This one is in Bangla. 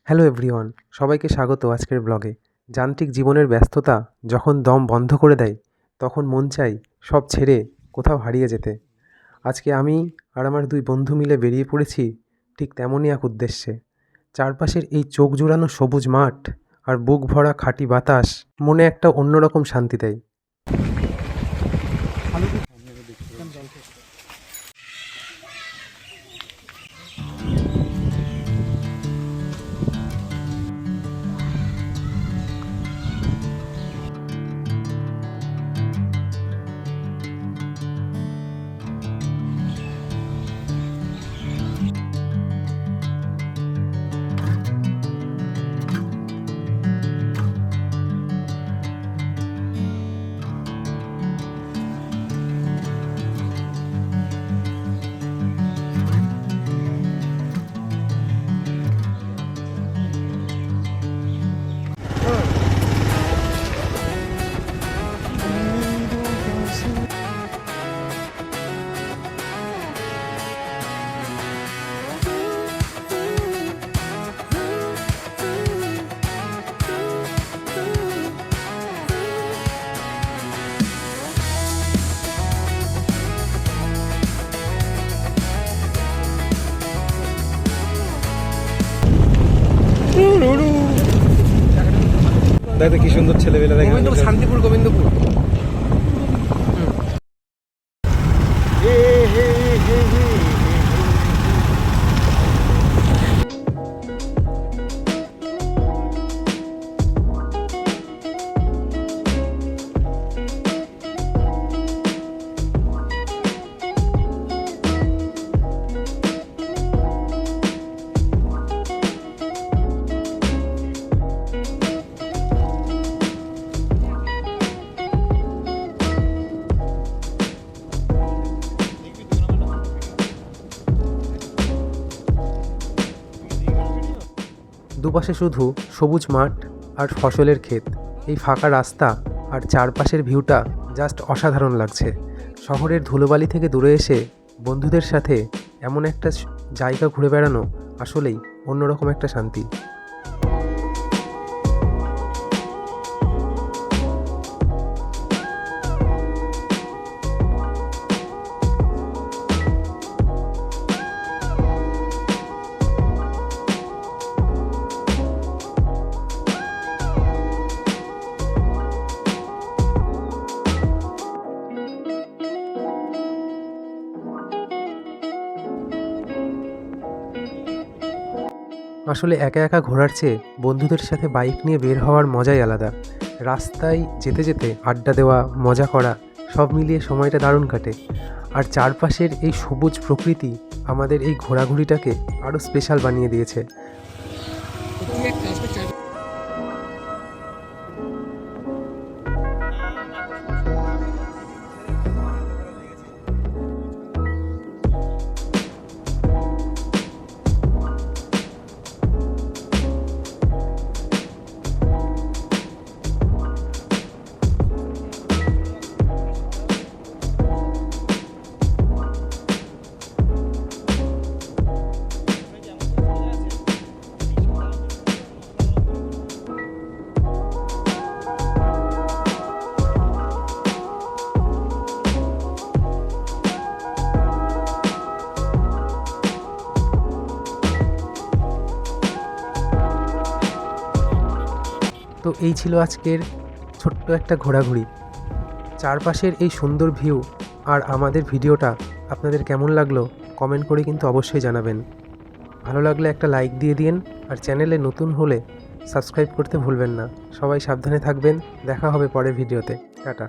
হ্যালো এভরিওয়ান, সবাইকে স্বাগত আজকের ব্লগে। যান্ত্রিক জীবনের ব্যস্ততা যখন দম বন্ধ করে দেয়, তখন মন চাই সব ছেড়ে কোথাও হারিয়ে যেতে। আজকে আমি আর আমার দুই বন্ধু মিলে বেরিয়ে পড়েছি ঠিক তেমনই এক উদ্দেশ্যে। চারপাশের এই চোখ জুড়ানো সবুজ মাঠ আর বুক ভরা খাঁটি বাতাস মনে একটা অন্যরকম শান্তি দেয়। দেখো কি সুন্দর ছেলেবেলা দেখে শান্তিপুর গোবিন্দপুর। দুপাশে শুধু সবুজ মাঠ আর ফসলের ক্ষেত। এই ফাঁকা রাস্তা আর চারপাশের ভিউটা জাস্ট অসাধারণ লাগছে। শহরের ধুলোবালি থেকে দূরে এসে বন্ধুদের সাথে এমন একটা জায়গা ঘুরে বেড়ানো আসলেই অন্যরকম একটা শান্তি। আসলে একা একা ঘোরার চেয়ে বন্ধুদের সাথে বাইক নিয়ে বের হওয়ার মজাই আলাদা। রাস্তায় যেতে যেতে আড্ডা দেওয়া, মজা করা, সব মিলিয়ে সময়টা দারুণ কাটে। আর চারপাশের এই সবুজ প্রকৃতি আমাদের এই ঘোরাঘুরিটাকে আরও স্পেশাল বানিয়ে দিয়েছে। তো এই ছিল আজকের ছোট্ট একটা ঘোরাঘুরি। চারপাশের এই সুন্দর ভিউ আর আমাদের ভিডিওটা আপনাদের কেমন লাগলো কমেন্ট করে কিন্তু অবশ্যই জানাবেন। ভালো লাগলে একটা লাইক দিয়ে দিন, আর চ্যানেলে নতুন হলে সাবস্ক্রাইব করতে ভুলবেন না। সবাই সাবধানে থাকবেন, দেখা হবে পরের ভিডিওতে। টাটা।